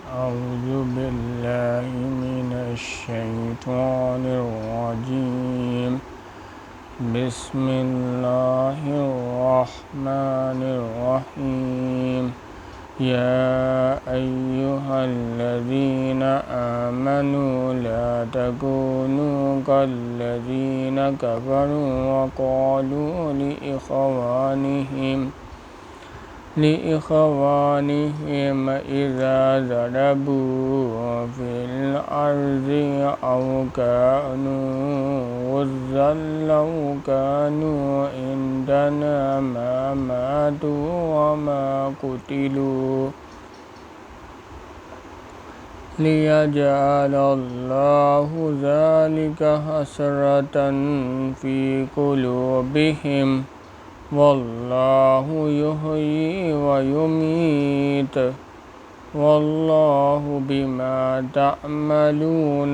أعوذ بالله من الشيطان الرجيم. بسم الله الرحمن الرحيم. يا أيها الذين آمنوا لا تكونوا كالذين كفروا وقالوا لإخوانهم إذا ضربوا في الأرض أو كانوا غزا لو كانوا عندنا ما ماتوا وما قتلوا ليجعل الله ذلك حسرة في قلوبهم والله يحيي ويميت والله بما تعملون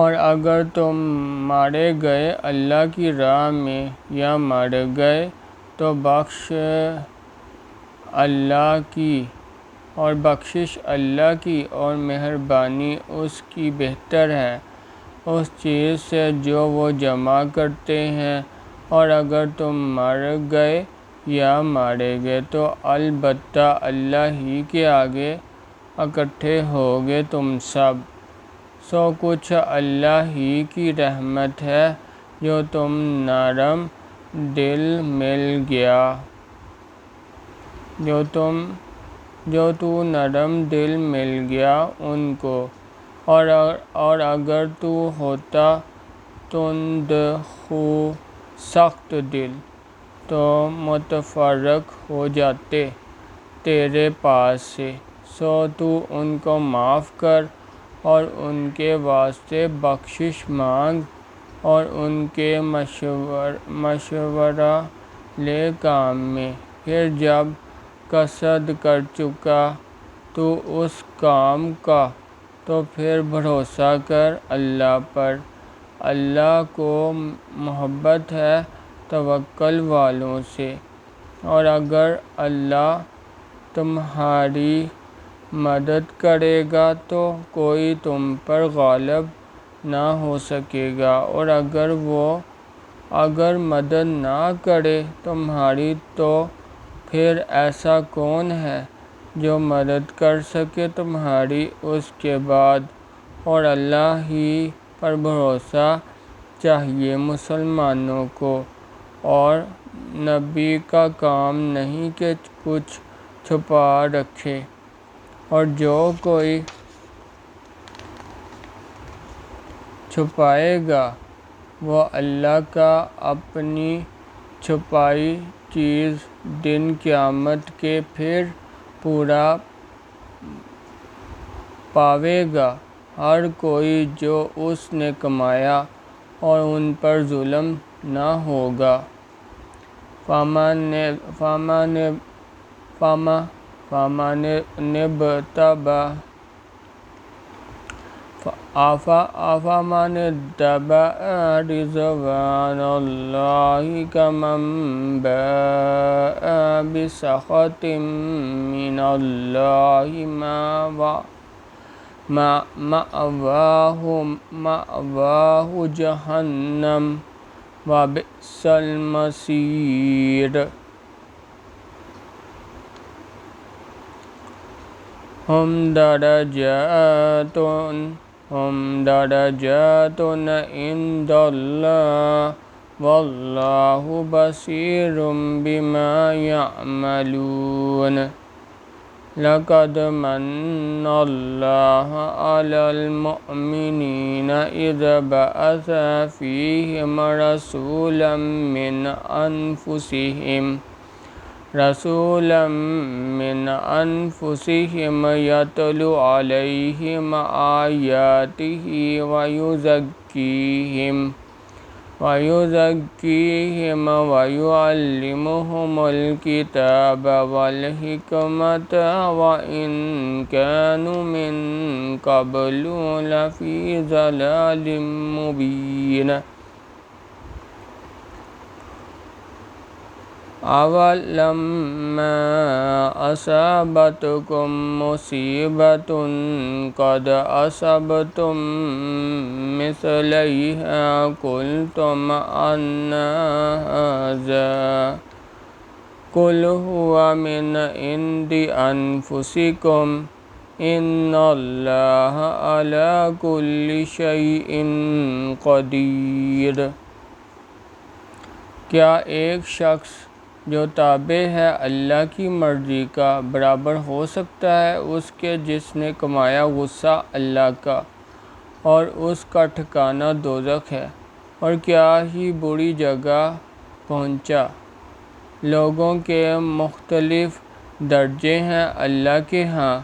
اور اگر تم مارے گئے اللہ کی راہ میں یا مارے گئے تو بخشش اللہ کی اور مہربانی اس کی بہتر ہے اس چیز سے جو وہ جمع کرتے ہیں، اور اگر تم مر گئے یا مارے گئے تو البتہ اللہ ہی کے آگے اکٹھے ہوگے تم سب۔ سو کچھ اللہ ہی کی رحمت ہے جو نرم دل مل گیا ان کو، اور اگر تو ہوتا تند خو سخت دل تو متفرق ہو جاتے تیرے پاس سے۔ سو تو ان کو معاف کر اور ان کے واسطے بخشش مانگ اور ان کے مشورہ لے کام میں۔ پھر جب قصد کر چکا تو اس کام کا تو پھر بھروسہ کر اللہ پر، اللہ کو محبت ہے توکل والوں سے، اور اگر اللہ تمہاری مدد کرے گا تو کوئی تم پر غالب نہ ہو سکے گا، اور اگر مدد نہ کرے تمہاری تو پھر ایسا کون ہے جو مدد کر سکے تمہاری اس کے بعد، اور اللہ ہی پر بھروسہ چاہیے مسلمانوں کو، اور نبی کا کام نہیں کہ کچھ چھپا رکھے، اور جو کوئی چھپائے گا وہ اللہ کا اپنی چھپائی چیز دن قیامت کے پھر پورا پائے گا۔ ہر کوئی جو اس نے کمایا اور ان پر ظلم نہ ہوگا۔ أَفَمَنِ اتَّبَعَ رِضْوَانَ اللَّهِ كَمَن بَاءَ بِسَخَطٍ مِّنَ اللَّهِ مَأْوَاهُ جَهَنَّمُ وَبِئْسَ الْمَصِيرُ۔ ہم درجات عند اللہ واللہ بصیر بما یعملون۔ لقد من اللہ علی المؤمنین اذ بعث فیہم رسولا من انفسہم یتلو علیہم آیاتہ ویزکیہم ویعلمہم الکتاب والحکمۃ وإن کانوا من قبل لفی ضلال مبین۔ أَوَلَمَّا أَصَابَتْكُم مُّصِیبَةٌ قَدْ أَصَبْتُم مِّثْلَيْهَا قُلْتُمْ أَنَّىٰ هَٰذَا قُلْ هُوَ مِنْ عِندِ أَنفُسِكُمْ إِنَّ اللَّهَ عَلَىٰ كُلِّ شَيْءٍ قدیر۔ کیا ایک شخص جو تابع ہے اللہ کی مرضی کا برابر ہو سکتا ہے اس کے جس نے کمایا غصہ اللہ کا، اور اس کا ٹھکانہ دوزخ ہے، اور کیا ہی بری جگہ پہنچا۔ لوگوں کے مختلف درجے ہیں اللہ کے ہاں،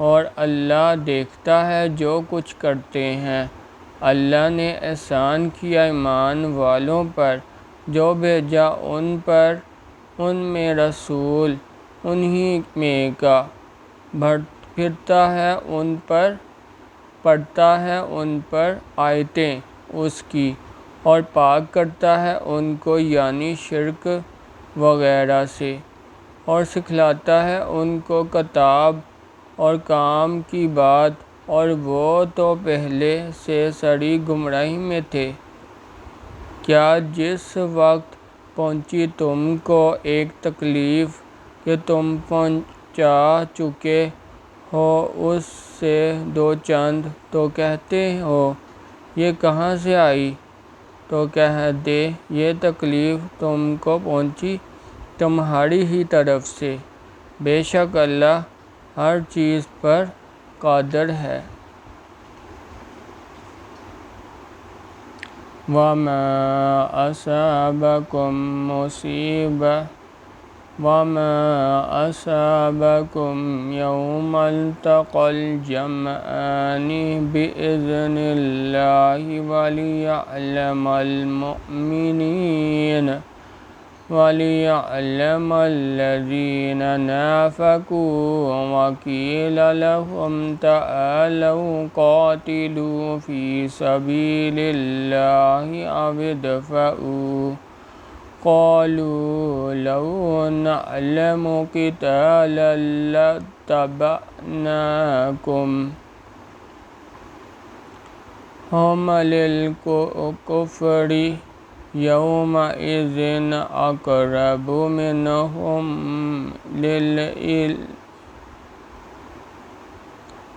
اور اللہ دیکھتا ہے جو کچھ کرتے ہیں۔ اللہ نے احسان کیا ایمان والوں پر جو بھیجا ان میں رسول انہی میں کا، پھرتا ہے ان پر پڑھتا ہے ان پر آیتیں اس کی اور پاک کرتا ہے ان کو یعنی شرک وغیرہ سے، اور سکھلاتا ہے ان کو کتاب اور کام کی بات، اور وہ تو پہلے سے سری گمراہی میں تھے۔ کیا جس وقت پہنچی تم کو ایک تکلیف کہ تم پہنچا چکے ہو اس سے دو چند، تو کہتے ہو یہ کہاں سے آئی؟ تو کہہ دے یہ تکلیف تم کو پہنچی تمہاری ہی طرف سے، بے شک اللہ ہر چیز پر قادر ہے۔ وَمَا أَصَابَكُمْ يَوْمَ الْتَقَى الْجَمْعَانِ بِإِذْنِ اللَّهِ وَلِيَعْلَمَ الَّذِينَ نَافَقُوا، وَقِيلَ لَهُمْ تَعَالَوْا قَاتِلُوا فِي سَبِيلِ اللَّهِ أَوِ ادْفَعُوا، قَالُوا لَوْ نَعْلَمُ قِتَالًا لَاتَّبَعْنَاكُمْ، هُمْ لِلْكُفْرِ يَوْمَئِذٍ أَقْرَبُ مِنْهُمْ لِلْإِيمَانِ،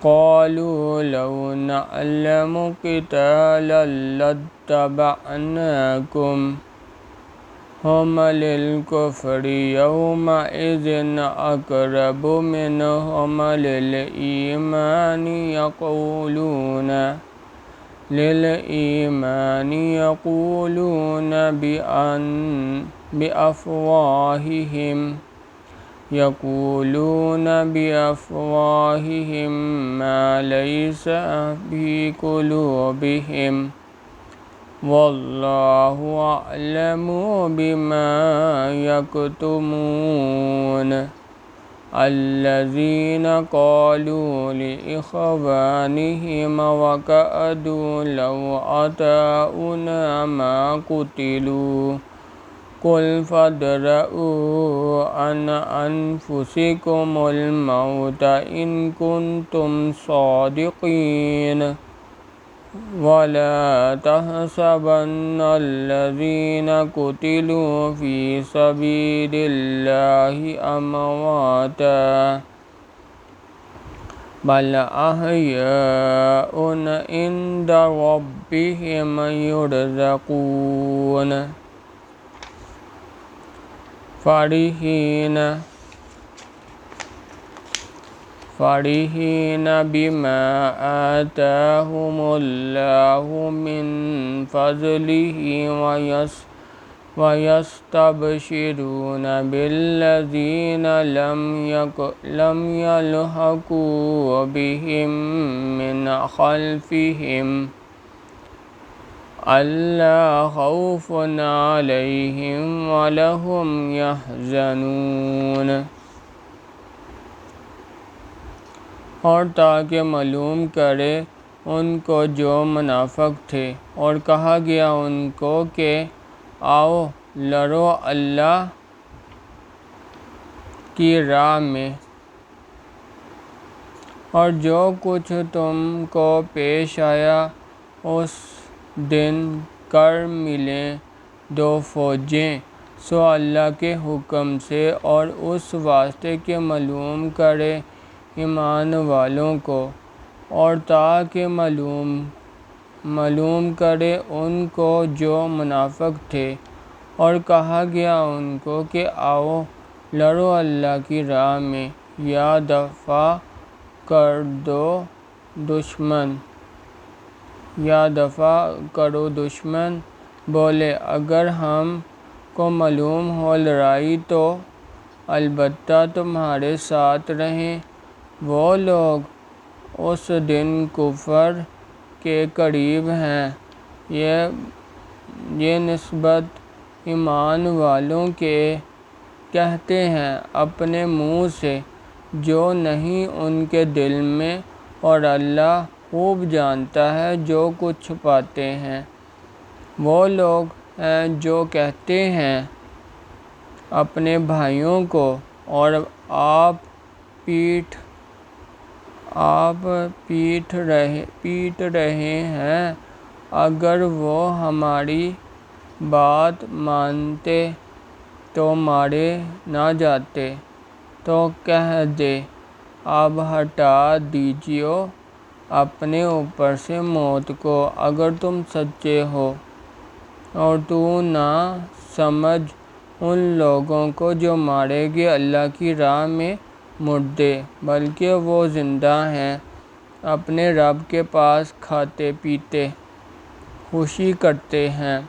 قَالُوا لَوْ نَعْلَمُ قِتَالًا لَاتَّبَعْنَاكُمْ، هُمْ لِلْكُفْرِ يَوْمَئِذٍ أَقْرَبُ مِنْهُمْ لِلْإِيمَانِ يَقُولُونَ بِأَفْوَاهِهِمْ مَا لَيْسَ فِي قُلُوبِهِمْ، وَاللَّهُ أَعْلَمُ بِمَا يَكْتُمُونَ۔ الَّذِينَ قَالُوا لِإِخْوَانِهِمْ وَقَعَدُوا لَوْ أَطَاعُونَا مَا قُتِلُوا، قُلْ فَادْرَءُوا عَنْ أَنفُسِكُمُ الْمَوْتَ إِن كُنتُمْ صَادِقِينَ، وَلَا تَحْسَبَنَّ الَّذِينَ قُتِلُوا فِي سَبِيلِ اللَّهِ أَمْوَاتًا، بَلْ أَحْيَاءٌ عِندَ رَبِّهِمْ يُرْزَقُونَ۔ فَرِحِينَ بِمَا آتَاهُمُ اللَّهُ مِنْ فَضْلِهِ وَيَسْتَبْشِرُونَ بِالَّذِينَ لَمْ يَلْحَقُوا بِهِمْ مِنْ خَلْفِهِمْ أَلَّا خَوْفٌ عَلَيْهِمْ وَلَا هُمْ يَحْزَنُونَ۔ اور تاکہ معلوم کرے ان کو جو منافق تھے، اور کہا گیا ان کو کہ آؤ لڑو اللہ کی راہ میں، اور جو کچھ تم کو پیش آیا اس دن کر ملیں دو فوجیں، سو اللہ کے حکم سے، اور اس واسطے کہ معلوم کرے ایمان والوں کو، اور تاکہ معلوم کرے ان کو جو منافق تھے، اور کہا گیا ان کو کہ آؤ لڑو اللہ کی راہ میں، یا دفع کرو دشمن، بولے اگر ہم کو معلوم ہو لڑائی تو البتہ تمہارے ساتھ رہیں۔ وہ لوگ اس دن کفر کے قریب ہیں، یہ نسبت ایمان والوں کے کہتے ہیں اپنے منہ سے جو نہیں ان کے دل میں، اور اللہ خوب جانتا ہے جو کچھ چھپاتے ہیں۔ وہ لوگ ہیں جو کہتے ہیں اپنے بھائیوں کو اور آپ پیٹ رہے ہیں، اگر وہ ہماری بات مانتے تو مارے نہ جاتے۔ تو کہہ دے اب ہٹا دیجیے اپنے اوپر سے موت کو اگر تم سچے ہو، اور تو نہ سمجھ ان لوگوں کو جو مارے گے اللہ کی راہ میں مردے، بلکہ وہ زندہ ہیں اپنے رب کے پاس، کھاتے پیتے خوشی کرتے ہیں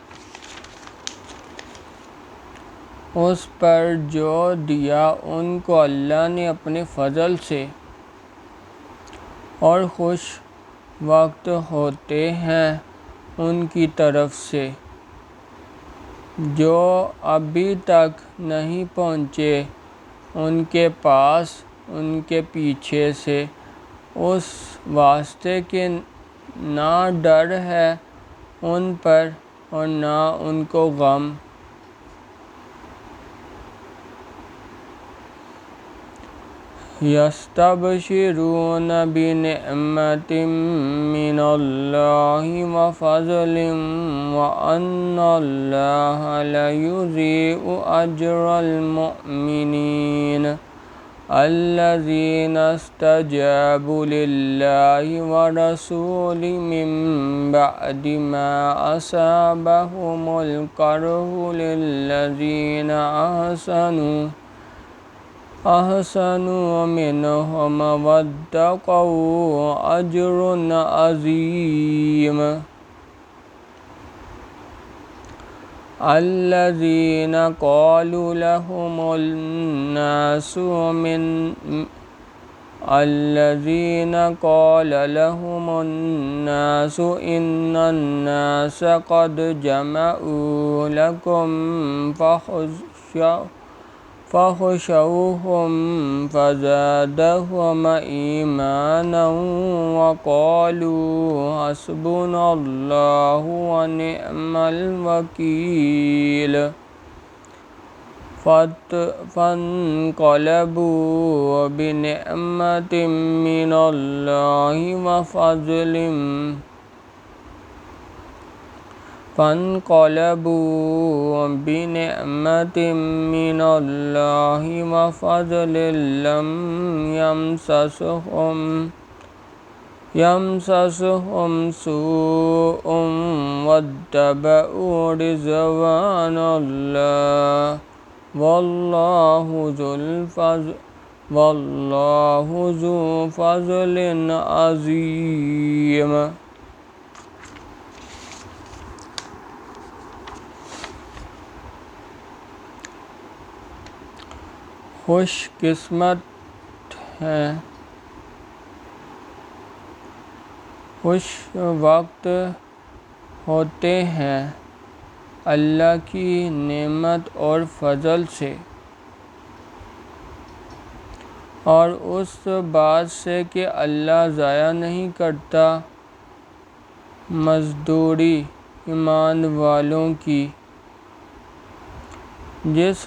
اس پر جو دیا ان کو اللہ نے اپنے فضل سے، اور خوش وقت ہوتے ہیں ان کی طرف سے جو ابھی تک نہیں پہنچے ان کے پاس ان کے پیچھے سے، اس واسطے کہ نہ ڈر ہے ان پر اور نہ ان کو غم۔ يستبشرون بنعمة من الله وفضل وأن الله لا يضيع أجر المؤمنين الذين استجابوا لله ورسوله من بعد ما أصابهم القرح للذين أحسنوا منهم واتقوا أجر عظيم۔ الذين قال لهم الناس إن الناس قد جمعوا لكم فاخشوهم فزادهم إيمانا وقالوا حسبنا الله ونعم الوكيل، فانقلبوا بنعمة من الله وفضل لم يمسسهم سوء واتبعوا رضوان الله والله ذو فضل عظيم۔ خوش قسمت ہیں، خوش وقت ہوتے ہیں اللہ کی نعمت اور فضل سے، اور اس بات سے کہ اللہ ضائع نہیں کرتا مزدوری ایمان والوں کی۔ جس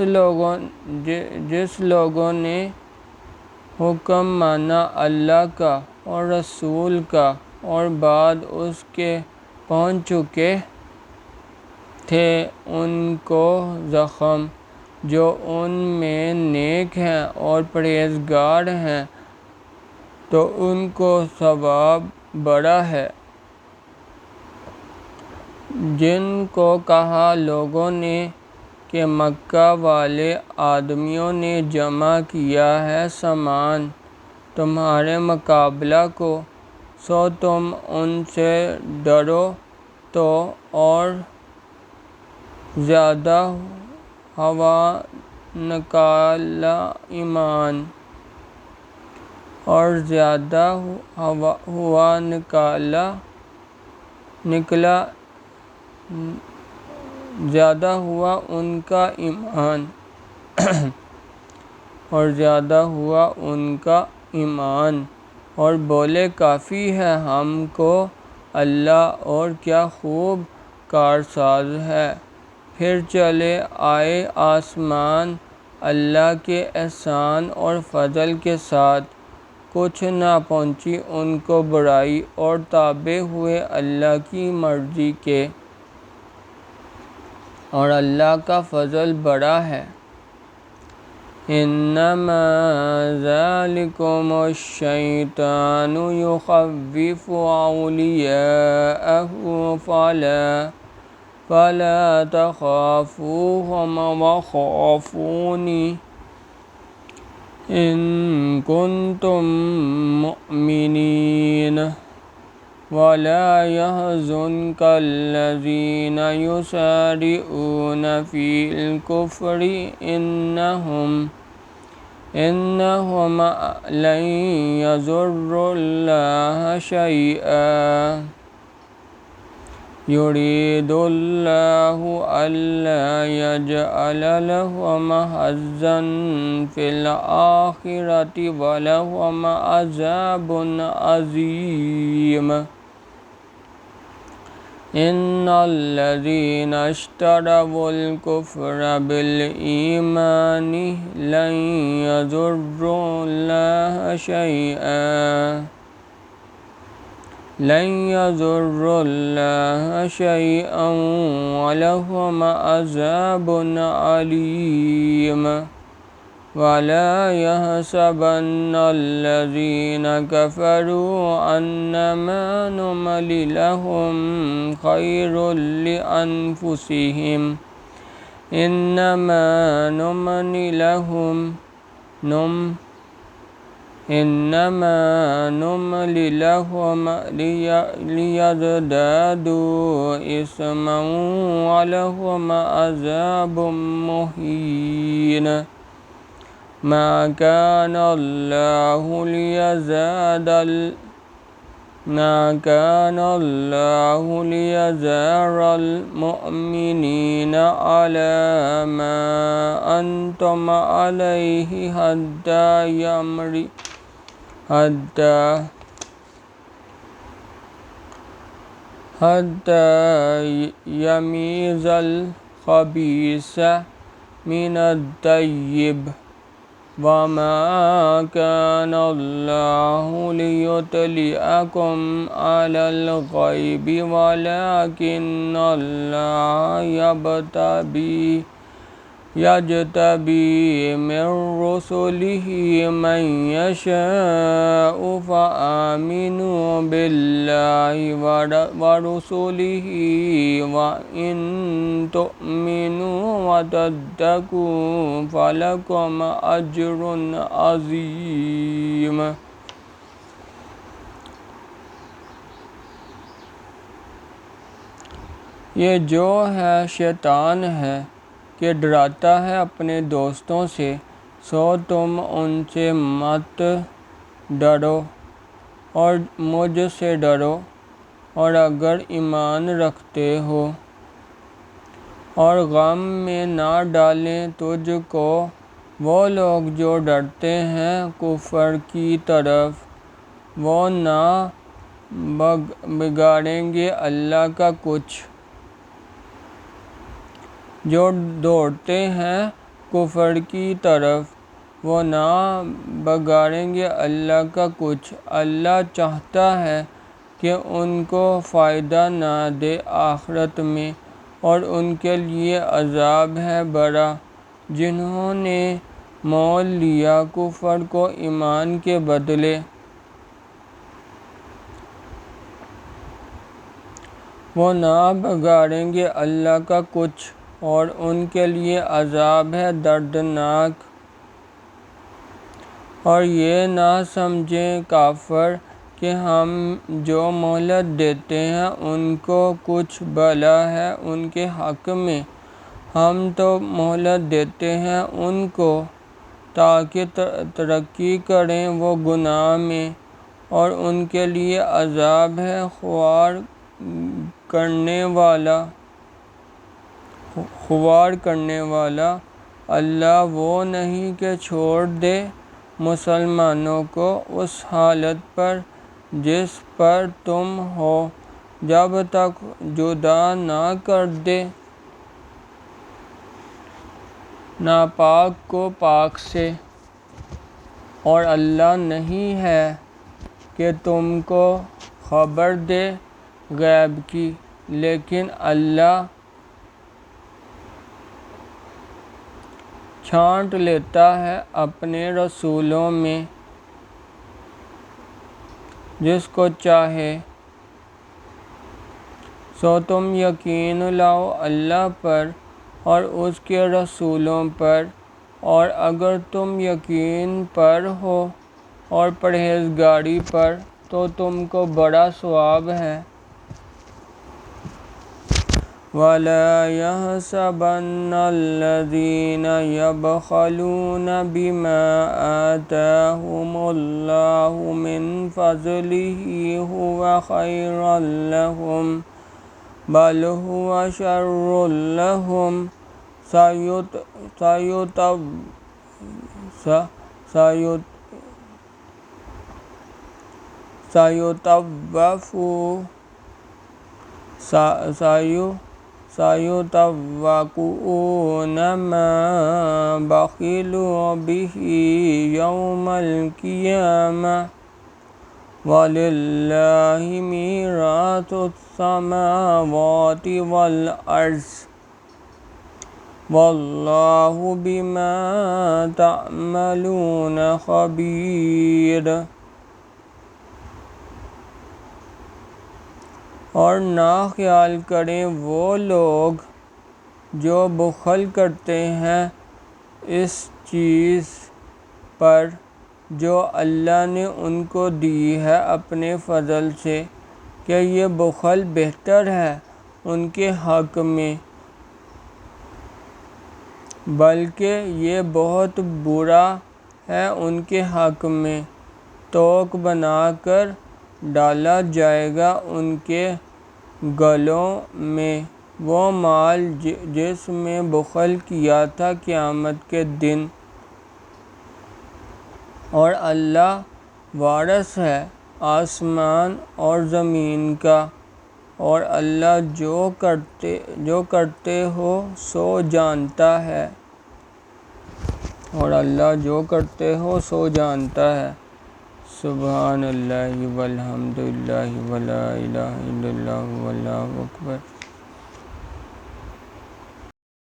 لوگوں نے حکم مانا اللہ کا اور رسول کا اور بعد اس کے پہنچ چکے تھے ان کو زخم، جو ان میں نیک ہیں اور پرہیزگار ہیں تو ان کو ثواب بڑا ہے۔ جن کو کہا لوگوں نے کہ مکہ والے آدمیوں نے جمع کیا ہے سامان تمہارے مقابلہ کو، سو تم ان سے ڈرو تو اور زیادہ ہوا زیادہ ہوا ان کا ایمان اور زیادہ ہوا ان کا ایمان اور بولے کافی ہے ہم کو اللہ، اور کیا خوب کارساز ہے۔ پھر چلے آئے آسمان اللہ کے احسان اور فضل کے ساتھ، کچھ نہ پہنچی ان کو برائی، اور تابع ہوئے اللہ کی مرضی کے، اور اللہ کا فضل بڑا ہے۔ انما ذالکم الشیطان یخوف اولیاءہ فلا تخافوہم وخافون ان کنتم مؤمنین ولا يحزنك الذين يسارعون في الكفر إنهم لن يضروا الله شيئا يريد الله ألا يجعل لهم حظا في الآخرة ولهم عذاب عظيم۔ إن الذين اشتروا الكفر بالإيمان لن يضروا الله شيئا ولهم عذاب أليم۔ ولا يحسبن الذين كفروا أنما نملي لهم خير لأنفسهم إنما نملي لهم ليزدادوا إثما ولهم عذاب مهين۔ ما كان الله ليذر المؤمنين على ما أنتم عليه حتى يميز الخبيث من الطيب، وما كان الله ليطلعكم على الغيب ولكن الله يجتبي من رسله من يشاء فآمنوا بالله ورسله وإن تؤمنوا وتتقوا فلكم أجر عظيم۔ یہ جو ہے شیطان ہے کہ ڈراتا ہے اپنے دوستوں سے، سو تم ان سے مت ڈرو اور مجھ سے ڈرو، اور اگر ایمان رکھتے ہو، اور غم میں نہ ڈالیں تجھ کو وہ لوگ جو ڈرتے ہیں کفر کی طرف، وہ نہ بگاڑیں گے اللہ کا کچھ۔ جو دوڑتے ہیں کفر کی طرف وہ نہ بگاڑیں گے اللہ کا کچھ۔ اللہ چاہتا ہے کہ ان کو فائدہ نہ دے آخرت میں، اور ان کے لیے عذاب ہے بڑا، جنہوں نے مول لیا کفر کو ایمان کے بدلے۔ وہ نہ بگاڑیں گے اللہ کا کچھ، اور ان کے لیے عذاب ہے دردناک۔ اور یہ نہ سمجھیں کافر کہ ہم جو مہلت دیتے ہیں ان کو کچھ بھلا ہے ان کے حق میں، ہم تو مہلت دیتے ہیں ان کو تاکہ ترقی کریں وہ گناہ میں، اور ان کے لیے عذاب ہے خوار کرنے والا۔ اللہ وہ نہیں کہ چھوڑ دے مسلمانوں کو اس حالت پر جس پر تم ہو جب تک جدا نہ کر دے ناپاک کو پاک سے، اور اللہ نہیں ہے کہ تم کو خبر دے غیب کی، لیکن اللہ چھانٹ لیتا ہے اپنے رسولوں میں جس کو چاہے۔ سو تم یقین لاؤ اللہ پر اور اس کے رسولوں پر، اور اگر تم یقین پر ہو اور پرہیزگاری پر تو تم کو بڑا ثواب ہے۔ وَلَا يَحْسَبَنَّ الَّذِينَ يَبْخَلُونَ بِمَا آتَاهُمُ اللَّهُ مِنْ فَضْلِهِ هُوَ خَيْرًا لَهُمْ بل هو شر لهم سيطوقون ما بخلوا به يوم القيامة وَلِلَّهِ مِيرَاثُ السَّمَاوَاتِ وَالْأَرْضِ وَاللَّهُ بِمَا تَعْمَلُونَ خَبِيرٌ۔ اور نہ خیال کریں وہ لوگ جو بخل کرتے ہیں اس چیز پر جو اللہ نے ان کو دی ہے اپنے فضل سے، کہ یہ بخل بہتر ہے ان کے حق میں، بلکہ یہ بہت برا ہے ان کے حق میں۔ توق بنا کر ڈالا جائے گا ان کے گلوں میں وہ مال جس میں بخل کیا تھا قیامت کے دن، اور اللہ وارث ہے آسمان اور زمین کا، اور اللہ جو کرتے ہو سو جانتا ہے۔ سبحان اللہ والحمد للہ ولا الہ الا اللہ واللہ اکبر۔